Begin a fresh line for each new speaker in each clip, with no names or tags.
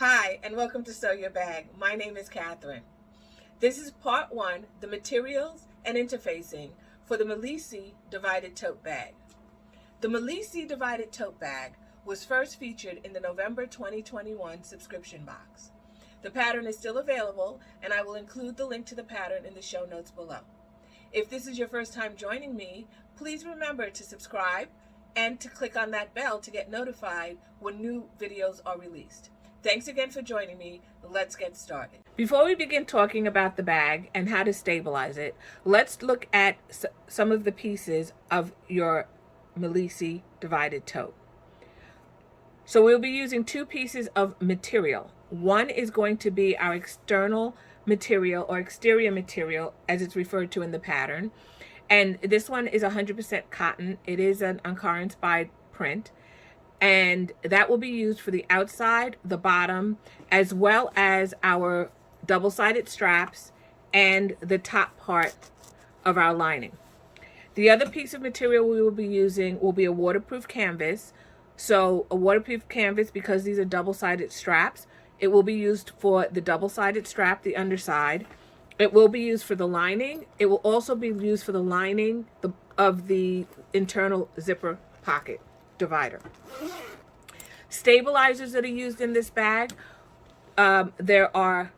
Hi, and welcome to Sew Your Bag. My name is Catherine. This is part one, the materials and interfacing for the Melesi divided tote bag. The Melesi divided tote bag was first featured in the November 2021 subscription box. The pattern is still available, and I will include the link to the pattern in the show notes below. If this is your first time joining me, please remember to subscribe and to click on that bell to get notified when new videos are released. Thanks again for joining me. Let's get started. Before we begin talking about the bag and how to stabilize it, let's look at some of the pieces of your Melesi divided tote. So we'll be using two pieces of material. One is going to be our external material or exterior material as it's referred to in the pattern. And this one is 100% cotton. It is an Ankara inspired print. And that will be used for the outside, the bottom, as well as our double-sided straps and the top part of our lining. The other piece of material we will be using will be a waterproof canvas. So a waterproof canvas, because these are double-sided straps, it will be used for the double-sided strap, the underside. It will be used for the lining. It will also be used for the lining of the internal zipper pocket divider. Stabilizers that are used in this bag, there are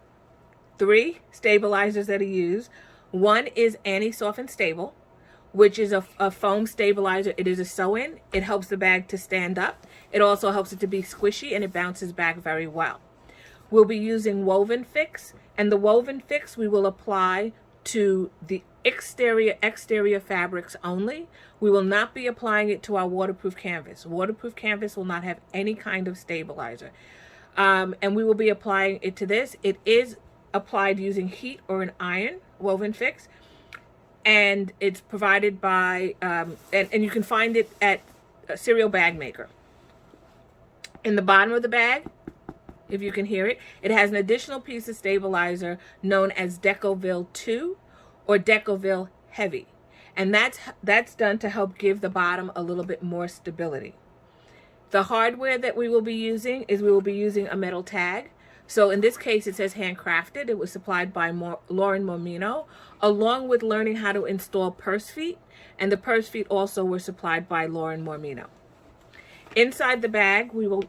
3 stabilizers that are used. One is Soft and Stable, which is a foam stabilizer. It is a sew-in. It helps the bag to stand up. It also helps it to be squishy, and it bounces back very well. We'll be using Woven Fix, and the Woven Fix we will apply to the exterior fabrics only. We will not be applying it to our waterproof canvas. Waterproof canvas will not have any kind of stabilizer. And we will be applying it to this. It is applied using heat or an iron, Woven Fix. And it's provided by, and you can find it at a cereal bag maker. In the bottom of the bag, if you can hear it, it has an additional piece of stabilizer known as Decovil 2 or Decovil Heavy. And that's done to help give the bottom a little bit more stability. The hardware that we will be using is we will be using a metal tag. So in this case, it says Handcrafted. It was supplied by Lauren Mormino, along with learning how to install purse feet. And the purse feet also were supplied by Lauren Mormino. Inside the bag, we will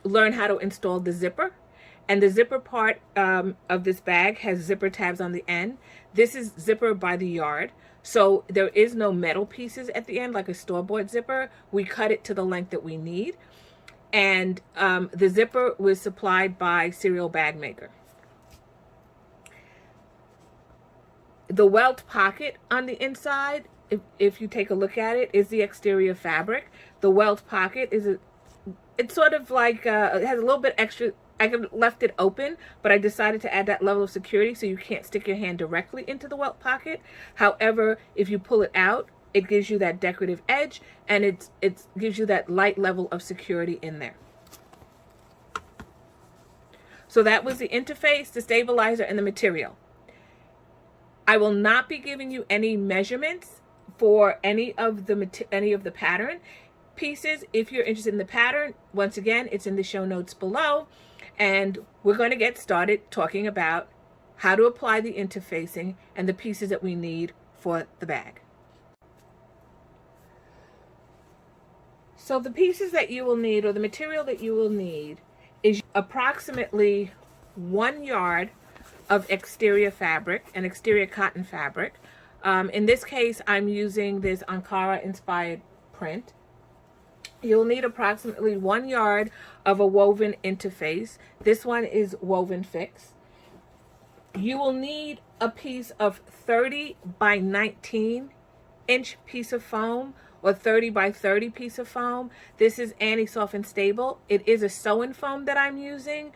learn how to install the zipper. And the zipper part of this bag has zipper tabs on the end. This is zipper by the yard. So there is no metal pieces at the end like a store-bought zipper. We cut it to the length that we need. And the zipper was supplied by Cereal Bag Maker. The welt pocket on the inside, if you take a look at it, is the exterior fabric. The welt pocket is it's sort of like, it has a little bit extra. I could have left it open, but I decided to add that level of security so you can't stick your hand directly into the welt pocket. However, if you pull it out, it gives you that decorative edge, and it gives you that light level of security in there. So that was the interface, the stabilizer, and the material. I will not be giving you any measurements for any of the pattern pieces. If you're interested in the pattern, once again, it's in the show notes below. And we're going to get started talking about how to apply the interfacing and the pieces that we need for the bag. So the pieces that you will need, or the material that you will need, is approximately 1 yard of exterior fabric, an exterior cotton fabric. In this case, I'm using this Ankara inspired print. You'll need approximately 1 yard of a woven interface. This one is Woven Fix. You will need a piece of 30 by 19 inch piece of foam or 30 by 30 piece of foam. This is Soft and Stable. It is a sew-in foam that I'm using.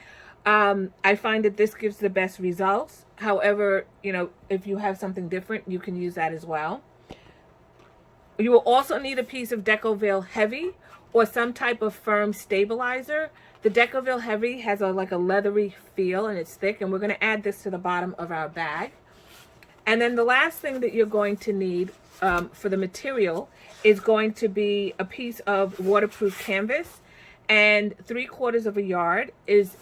I find that this gives the best results. However, if you have something different, you can use that as well. You will also need a piece of Decovil Heavy or some type of firm stabilizer. The Decovil Heavy has like a leathery feel, and it's thick, and we're going to add this to the bottom of our bag. And then the last thing that you're going to need for the material is going to be a piece of waterproof canvas. and 3/4 of a yard is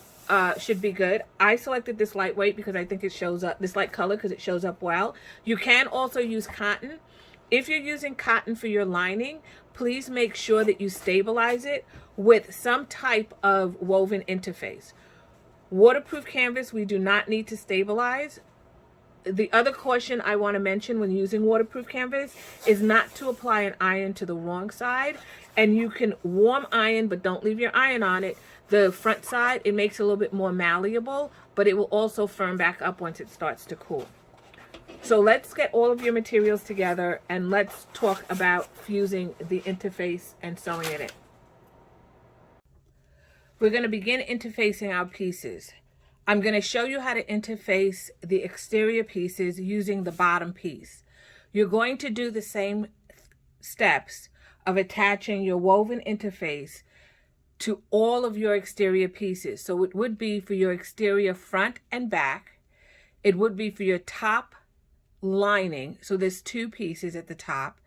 should be good. I selected this lightweight because I think it shows up, this light color, because it shows up well. You can also use cotton. If you're using cotton for your lining, please make sure that you stabilize it with some type of woven interface. Waterproof canvas, we do not need to stabilize. The other caution I want to mention when using waterproof canvas is not to apply an iron to the wrong side. And you can warm iron, but don't leave your iron on it. The front side, it makes it a little bit more malleable, but it will also firm back up once it starts to cool. So let's get all of your materials together and let's talk about fusing the interface and sewing it in. We're going to begin interfacing our pieces. I'm going to show you how to interface the exterior pieces using the bottom piece. You're going to do the same steps of attaching your woven interface to all of your exterior pieces. So it would be for your exterior front and back. It would be for your top lining. So there's 2 pieces at the top.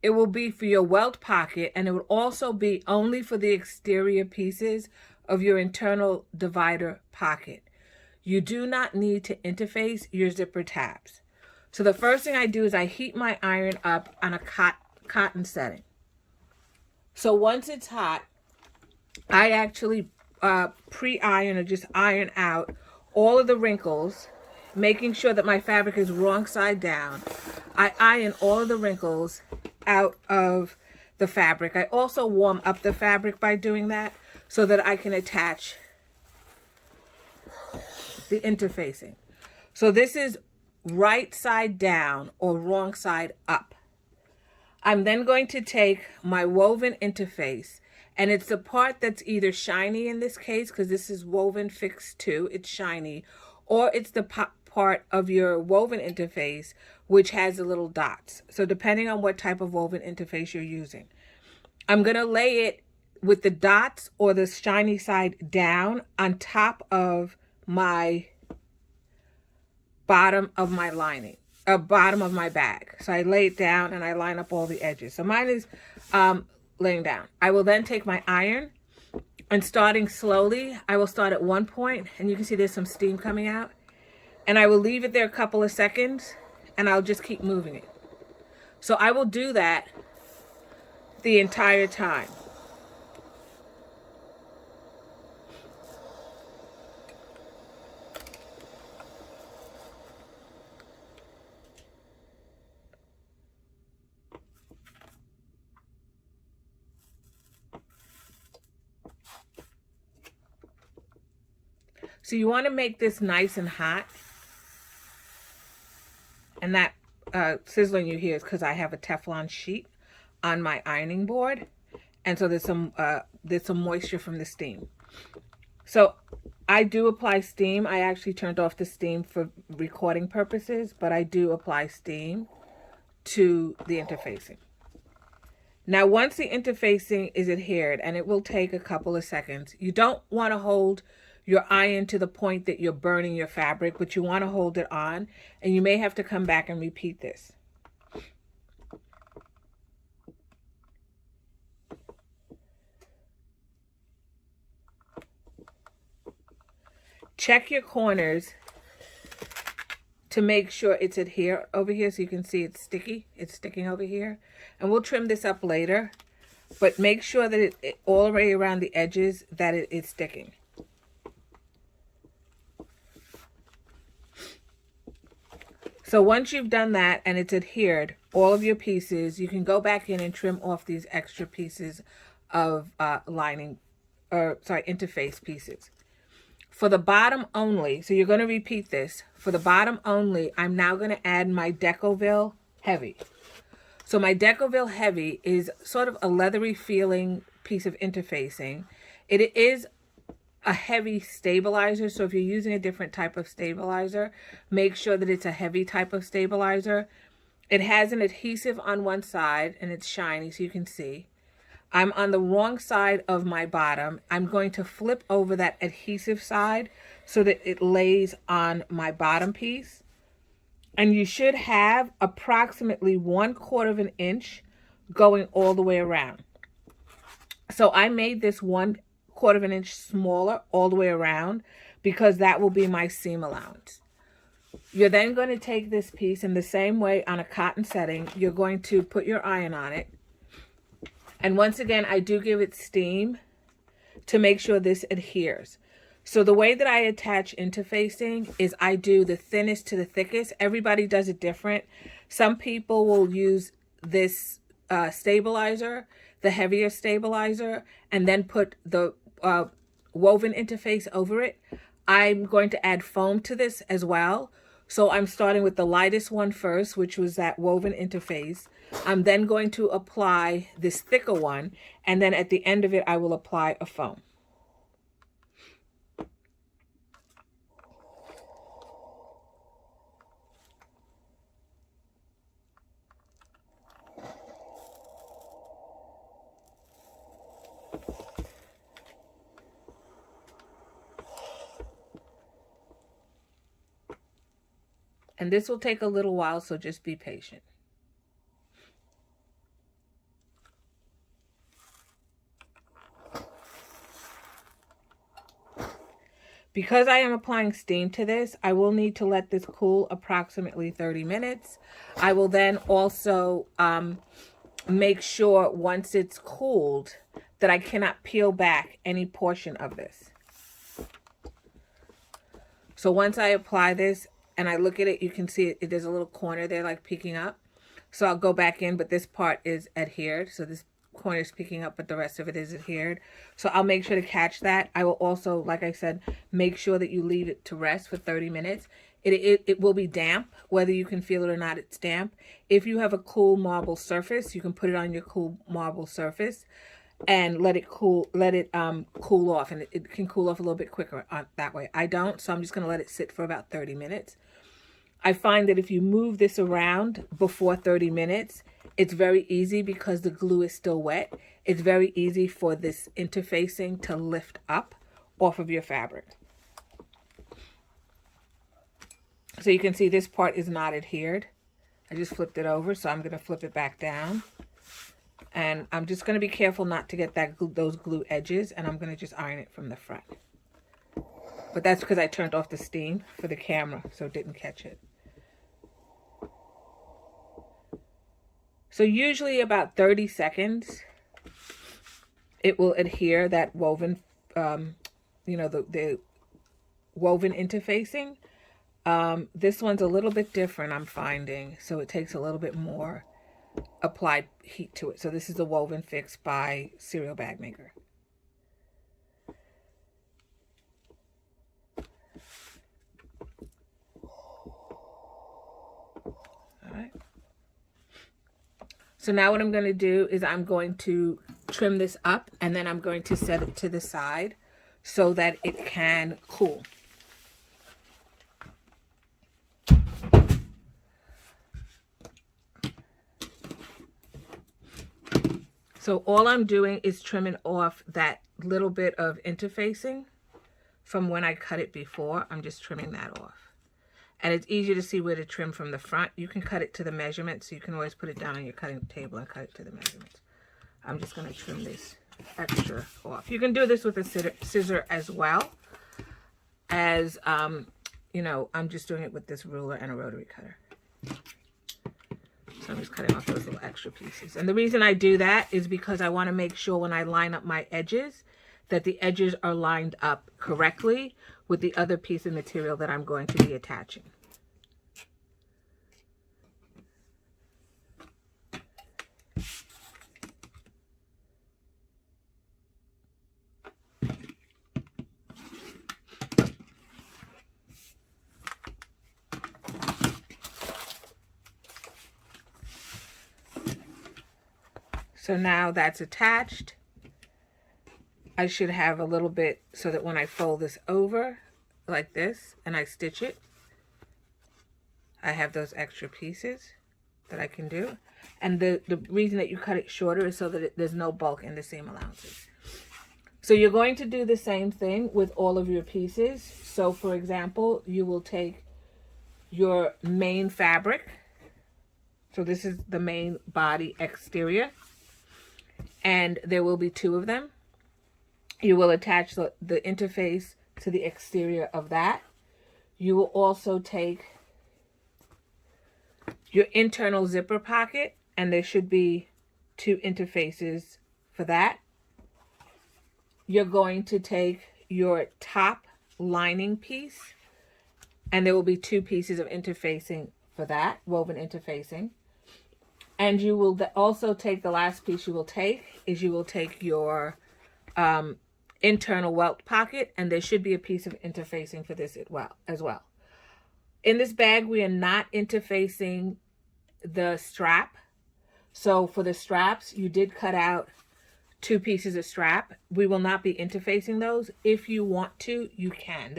It will be for your welt pocket, and it would also be only for the exterior pieces of your internal divider pocket. You do not need to interface your zipper tabs. So the first thing I do is I heat my iron up on a cotton setting. So once it's hot, I actually pre-iron or just iron out all of the wrinkles, making sure that my fabric is wrong side down. I iron all of the wrinkles out of the fabric. I also warm up the fabric by doing that so that I can attach the interfacing. So this is right side down or wrong side up. I'm then going to take my woven interface, and it's the part that's either shiny in this case, because this is woven fix 2, it's shiny, or it's the part of your woven interface which has the little dots. So depending on what type of woven interface you're using, I'm going to lay it with the dots or the shiny side down on top of my bottom of my lining, bottom of my bag. So I lay it down and I line up all the edges. So mine is laying down. I will then take my iron, and starting slowly, I will start at one point, and you can see there's some steam coming out, and I will leave it there a couple of seconds, and I'll just keep moving it. So I will do that the entire time. So you want to make this nice and hot. And that sizzling you hear is because I have a Teflon sheet on my ironing board. And so there's some moisture from the steam. So I do apply steam. I actually turned off the steam for recording purposes, but I do apply steam to the interfacing. Now, once the interfacing is adhered, and it will take a couple of seconds, you don't want to hold your iron to the point that you're burning your fabric, but you want to hold it on, and you may have to come back and repeat this. Check your corners to make sure it's adhered over here, so you can see it's sticky. It's sticking over here. And we'll trim this up later, but make sure that it all the way around the edges that it is sticking. So once you've done that and it's adhered, all of your pieces, you can go back in and trim off these extra pieces of interface pieces. For the bottom only, so you're going to repeat this. For the bottom only, I'm now going to add my Decovil Heavy. So my Decovil Heavy is sort of a leathery feeling piece of interfacing. It is a heavy stabilizer, so if you're using a different type of stabilizer, make sure that it's a heavy type of stabilizer. It has an adhesive on one side and it's shiny, so you can see. I'm on the wrong side of my bottom. I'm going to flip over that adhesive side so that it lays on my bottom piece. And you should have approximately 1/4 of an inch going all the way around. So So I made this 1/4 of an inch smaller all the way around because that will be my seam allowance. You're then going to take this piece in the same way on a cotton setting. You're going to put your iron on it. And once again, I do give it steam to make sure this adheres. So the way that I attach interfacing is I do the thinnest to the thickest. Everybody does it different. Some people will use this stabilizer, the heavier stabilizer, and then put the woven interface over it. I'm going to add foam to this as well. So I'm starting with the lightest one first, which was that woven interface. I'm then going to apply this thicker one, and then at the end of it, I will apply a foam. And this will take a little while, so just be patient. Because I am applying steam to this, I will need to let this cool approximately 30 minutes. I will then also make sure once it's cooled that I cannot peel back any portion of this. So once I apply this and I look at it, you can see there's a little corner there like peeking up. So I'll go back in, but this part is adhered. So this corner is peeking up, but the rest of it is adhered. So I'll make sure to catch that. I will also, like I said, make sure that you leave it to rest for 30 minutes. It will be damp, whether you can feel it or not, it's damp. If you have a cool marble surface, you can put it on your cool marble surface and let it cool off, and it can cool off a little bit quicker that way. I don't, so I'm just going to let it sit for about 30 minutes. I find that if you move this around before 30 minutes, it's very easy because the glue is still wet. It's very easy for this interfacing to lift up off of your fabric. So you can see this part is not adhered. I just flipped it over, so I'm going to flip it back down. And I'm just going to be careful not to get those glue edges, and I'm going to just iron it from the front. But that's because I turned off the steam for the camera, so it didn't catch it. So usually about 30 seconds, it will adhere, that woven, the woven interfacing. This one's a little bit different, I'm finding, so it takes a little bit more applied heat to it. So this is the Woven Fix by Cereal Bag Maker. All right. So now what I'm going to do is I'm going to trim this up, and then I'm going to set it to the side so that it can cool. So all I'm doing is trimming off that little bit of interfacing from when I cut it before. I'm just trimming that off. And it's easier to see where to trim from the front. You can cut it to the measurement, so you can always put it down on your cutting table and cut it to the measurements. I'm just going to trim this extra off. You can do this with a scissor as well as, I'm just doing it with this ruler and a rotary cutter. So I'm just cutting off those little extra pieces. And the reason I do that is because I want to make sure when I line up my edges that the edges are lined up correctly with the other piece of material that I'm going to be attaching. So now that's attached. I should have a little bit so that when I fold this over like this and I stitch it, I have those extra pieces that I can do. And the reason that you cut it shorter is so that there's no bulk in the seam allowances. So you're going to do the same thing with all of your pieces. So for example, you will take your main fabric. So this is the main body exterior. and there will be 2 of them. You will attach the interface to the exterior of that. You will also take your internal zipper pocket, and there should be 2 interfaces for that. You're going to take your top lining piece, and there will be 2 pieces of interfacing for that, woven interfacing. And you will also take, the last piece you will take is you will take your internal welt pocket, and there should be a piece of interfacing for this as well. In this bag, we are not interfacing the strap. So for the straps, you did cut out 2 pieces of strap. We will not be interfacing those. If you want to, you can.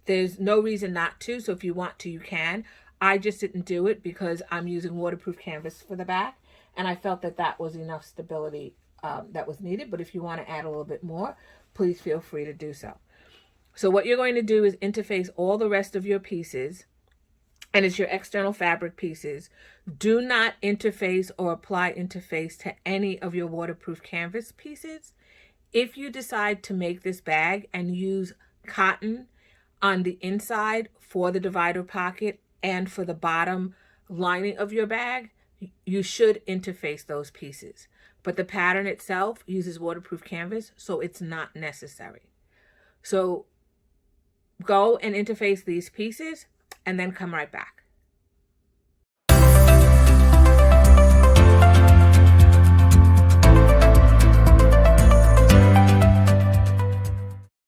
There's no reason not to. So if you want to, you can. I just didn't do it because I'm using waterproof canvas for the back, and I felt that that was enough stability that was needed. But if you want to add a little bit more, please feel free to do so. So what you're going to do is interface all the rest of your pieces, and it's your external fabric pieces. Do not interface or apply interface to any of your waterproof canvas pieces. If you decide to make this bag and use cotton on the inside for the divider pocket and for the bottom lining of your bag, you should interface those pieces. But the pattern itself uses waterproof canvas, so it's not necessary. So go and interface these pieces and then come right back.